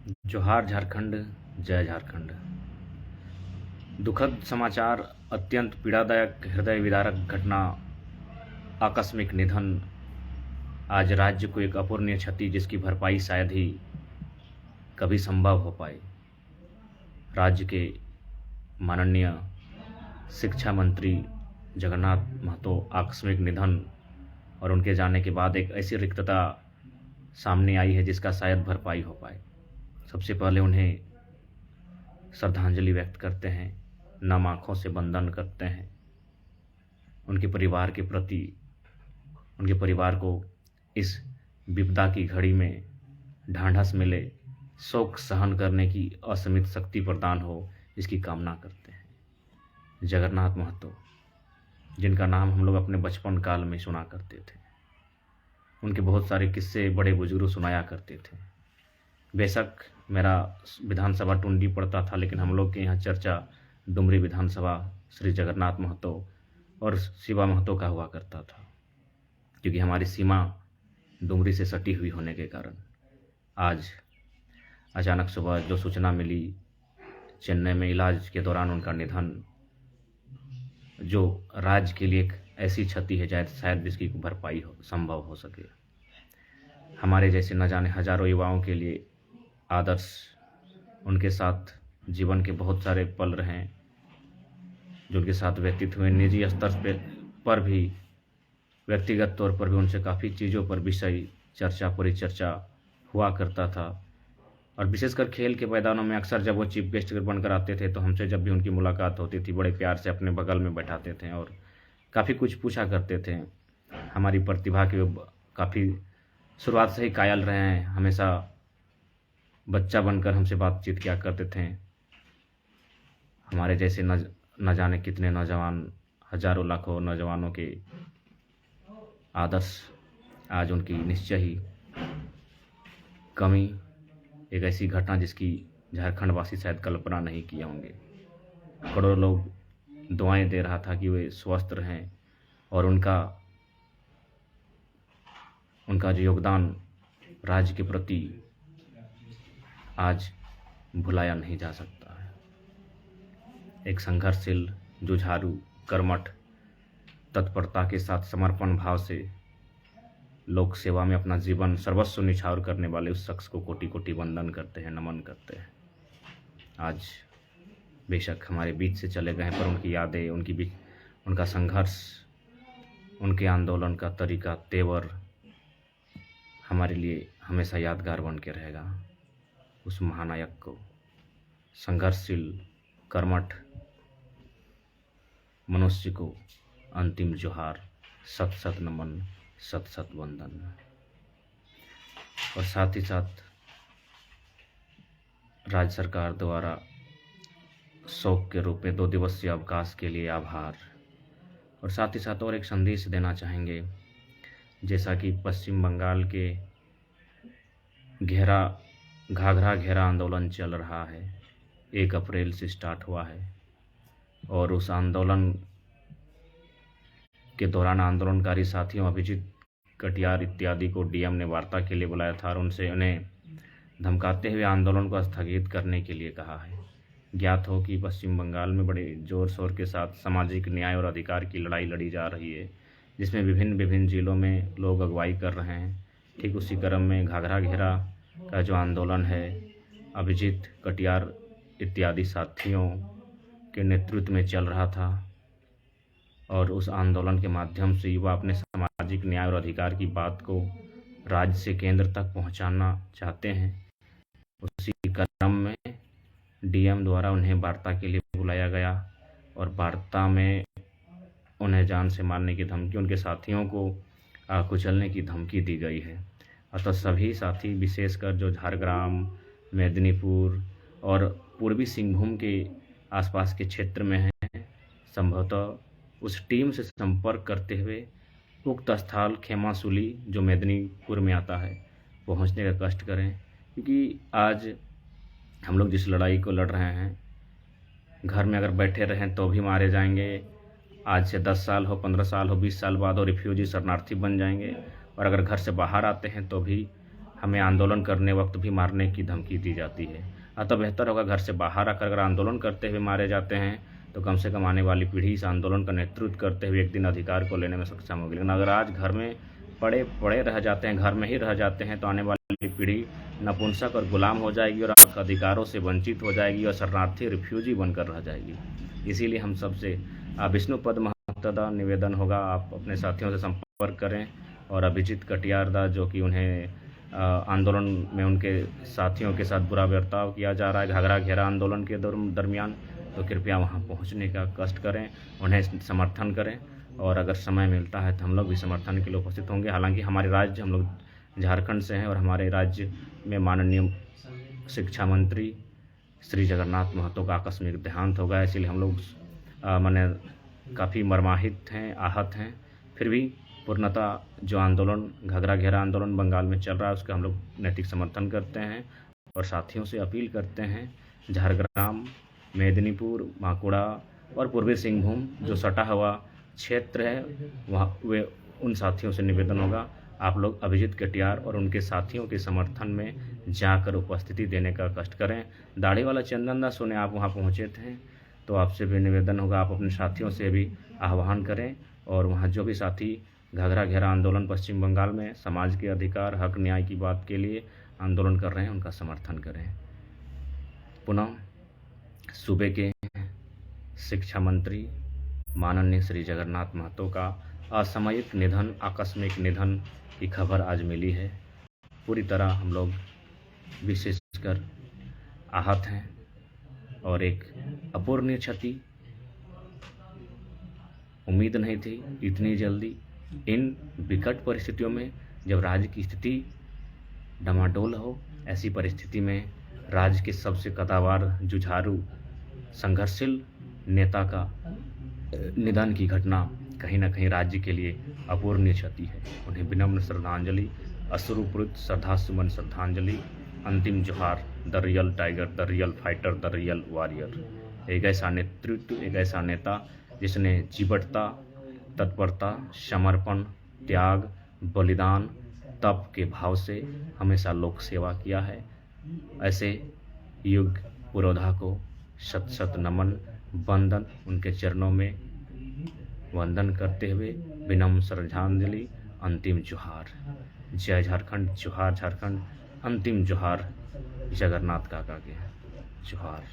जोहार झारखंड, जय झारखंड। दुखद समाचार, अत्यंत पीड़ादायक, हृदय विदारक घटना, आकस्मिक निधन। आज राज्य को एक अपूरणीय क्षति जिसकी भरपाई शायद ही कभी संभव हो पाए। राज्य के माननीय शिक्षा मंत्री जगन्नाथ महतो आकस्मिक निधन और उनके जाने के बाद एक ऐसी रिक्तता सामने आई है जिसका शायद भरपाई हो पाए। सबसे पहले उन्हें श्रद्धांजलि व्यक्त करते हैं, नम आँखों से वंदन करते हैं। उनके परिवार के प्रति, उनके परिवार को इस विपदा की घड़ी में ढांढस मिले, शोक सहन करने की असीमित शक्ति प्रदान हो, इसकी कामना करते हैं। जगन्नाथ महतो, जिनका नाम हम लोग अपने बचपन काल में सुना करते थे, उनके बहुत सारे किस्से बड़े बुजुर्ग सुनाया करते थे। बेशक मेरा विधानसभा टुंडी पड़ता था, लेकिन हम लोग के यहाँ चर्चा डुमरी विधानसभा श्री जगन्नाथ महतो और शिवा महतो का हुआ करता था, क्योंकि हमारी सीमा डुमरी से सटी हुई होने के कारण। आज अचानक सुबह जो सूचना मिली, चेन्नई में इलाज के दौरान उनका निधन, जो राज्य के लिए एक ऐसी क्षति है शायद जिसकी भरपाई संभव हो सके। हमारे जैसे न जाने हजारों युवाओं के लिए आदर्श, उनके साथ जीवन के बहुत सारे पल रहे जो उनके साथ व्यतीत हुए। निजी स्तर पर भी, व्यक्तिगत तौर पर भी उनसे काफ़ी चीज़ों पर विषय चर्चा, परिचर्चा हुआ करता था। और विशेषकर खेल के मैदानों में अक्सर जब वो चीफ गेस्ट बनकर आते थे तो हमसे जब भी उनकी मुलाकात होती थी, बड़े प्यार से अपने बगल में बैठाते थे और काफ़ी कुछ पूछा करते थे। हमारी प्रतिभा के काफ़ी शुरुआत से ही कायल रहे हैं, हमेशा बच्चा बनकर हमसे बातचीत किया करते थे। हमारे जैसे न जाने कितने नौजवान, हजारों लाखों नौजवानों के आदर्श आज उनकी निश्चय ही कमी, एक ऐसी घटना जिसकी झारखंड वासी शायद कल्पना नहीं किए होंगे। करोड़ों लोग दुआएं दे रहा था कि वे स्वस्थ रहें और उनका जो योगदान राज्य के प्रति आज भुलाया नहीं जा सकता है। एक संघर्षशील, जुझारू, कर्मठ, तत्परता के साथ समर्पण भाव से लोक सेवा में अपना जीवन सर्वस्व निछावर करने वाले उस शख्स को कोटि कोटि वंदन करते हैं, नमन करते हैं। आज बेशक हमारे बीच से चले गए हैं, पर उनकी यादें, उनका संघर्ष, उनके आंदोलन का तरीका, तेवर हमारे लिए हमेशा यादगार बन के रहेगा। उस महानायक को, संघर्षशील, कर्मठ मनुष्य को अंतिम जोहार, सत सत नमन, सत सत वंदन। और साथ ही साथ राज्य सरकार द्वारा शोक के रूप में 2 दिवसीय अवकाश के लिए आभार। और साथ ही साथ और एक संदेश देना चाहेंगे, जैसा कि पश्चिम बंगाल के घाघरा घेरा आंदोलन चल रहा है, 1 अप्रैल से स्टार्ट हुआ है और उस आंदोलन के दौरान आंदोलनकारी साथियों अभिजीत कटियार इत्यादि को डीएम ने वार्ता के लिए बुलाया था और उन्हें धमकाते हुए आंदोलन को स्थगित करने के लिए कहा है। ज्ञात हो कि पश्चिम बंगाल में बड़े जोर शोर के साथ सामाजिक न्याय और अधिकार की लड़ाई लड़ी जा रही है, जिसमें विभिन्न जिलों में लोग अगुवाई कर रहे हैं। ठीक उसी क्रम में घाघरा घेरा का जो आंदोलन है, अभिजीत कटियार इत्यादि साथियों के नेतृत्व में चल रहा था और उस आंदोलन के माध्यम से युवा अपने सामाजिक न्याय और अधिकार की बात को राज्य से केंद्र तक पहुंचाना चाहते हैं। उसी क्रम में डीएम द्वारा उन्हें वार्ता के लिए बुलाया गया और वार्ता में उन्हें जान से मारने की धमकी, उनके साथियों को कुचलने की धमकी दी गई है। अतः सभी साथी, विशेषकर जो झारग्राम, मेदिनीपुर और पूर्वी सिंहभूम के आसपास के क्षेत्र में हैं, संभवतः उस टीम से संपर्क करते हुए उक्त स्थल खेमासुली, जो मेदिनीपुर में आता है, पहुंचने का कष्ट करें। क्योंकि आज हम लोग जिस लड़ाई को लड़ रहे हैं, घर में अगर बैठे रहें तो भी मारे जाएंगे। आज से 10 साल हो, 15 साल हो, 20 साल बाद हो, रिफ्यूजी शरणार्थी बन जाएंगे। और अगर घर से बाहर आते हैं तो भी हमें आंदोलन करने वक्त भी मारने की धमकी दी जाती है। अतः बेहतर होगा घर से बाहर आकर अगर आंदोलन करते हुए मारे जाते हैं तो कम से कम आने वाली पीढ़ी इस आंदोलन का नेतृत्व करते हुए एक दिन अधिकार को लेने में सक्षम होगी। लेकिन अगर आज घर में पड़े पड़े रह जाते हैं, घर में ही रह जाते हैं, तो आने वाली पीढ़ी नपुंसक और गुलाम हो जाएगी और अधिकारों से वंचित हो जाएगी और शरणार्थी रिफ्यूजी बनकर रह जाएगी। इसीलिए हम सबसे विष्णुपद महत्ता निवेदन होगा, आप अपने साथियों से संपर्क करें। और अभिजीत कटियार दा जो कि उन्हें आंदोलन में उनके साथियों के साथ बुरा बर्ताव किया जा रहा है घाघरा घेरा आंदोलन के दरमियान, तो कृपया वहां पहुंचने का कष्ट करें, उन्हें समर्थन करें। और अगर समय मिलता है तो हम लोग भी समर्थन के लिए उपस्थित होंगे। हालांकि हमारे राज्य, हम लोग झारखंड से हैं और हमारे राज्य में माननीय शिक्षा मंत्री श्री जगन्नाथ महतो का आकस्मिक देहांत हो गया, इसलिए हम लोग माने काफ़ी मर्माहित हैं, आहत हैं। फिर भी पूर्णतः जो आंदोलन घाघरा घेरा आंदोलन बंगाल में चल रहा है उसका हम लोग नैतिक समर्थन करते हैं और साथियों से अपील करते हैं झारग्राम, मेदिनीपुर, बांकुड़ा और पूर्वी सिंहभूम जो सटा हुआ क्षेत्र है वहाँ वे उन साथियों से निवेदन होगा आप लोग अभिजीत कटियार और उनके साथियों के समर्थन में जाकर उपस्थिति देने का कष्ट करें। दाढ़ी वाला चंदन दास सुने आप वहाँ पहुँचे थे, तो आपसे भी निवेदन होगा आप अपने साथियों से भी आह्वान करें और वहाँ जो भी साथी घाघरा घेरा आंदोलन पश्चिम बंगाल में समाज के अधिकार, हक, न्याय की बात के लिए आंदोलन कर रहे हैं उनका समर्थन करें। पुनः सूबे के शिक्षा मंत्री माननीय श्री जगन्नाथ महतो का असामयिक निधन, आकस्मिक निधन की खबर आज मिली है। पूरी तरह हम लोग विशेषकर आहत हैं और एक अपूरणीय क्षति, उम्मीद नहीं थी इतनी जल्दी इन विकट परिस्थितियों में जब राज्य की स्थिति डमाडोल हो, ऐसी परिस्थिति में राज्य के सबसे कद्दावर, जुझारू, संघर्षशील नेता का निधन की घटना कहीं न कहीं राज्य के लिए अपूरणीय क्षति है। उन्हें विनम्र श्रद्धांजलि, अश्रुपूरित श्रद्धासुमन श्रद्धांजलि, अंतिम जोहार। The real tiger, the real fighter, the real warrior. एक ऐसा नेतृत्व, एक ऐसा नेता जिसने जीवटता, तत्परता, समर्पण, त्याग, बलिदान, तप के भाव से हमेशा लोक सेवा किया है। ऐसे युग पुरोधा को शत शत नमन, वंदन, उनके चरणों में वंदन करते हुए विनम्र श्रद्धांजलि, अंतिम जोहार। जय झारखंड, जोहार झारखंड, अंतिम जोहार जगन्नाथ काका के जोहार।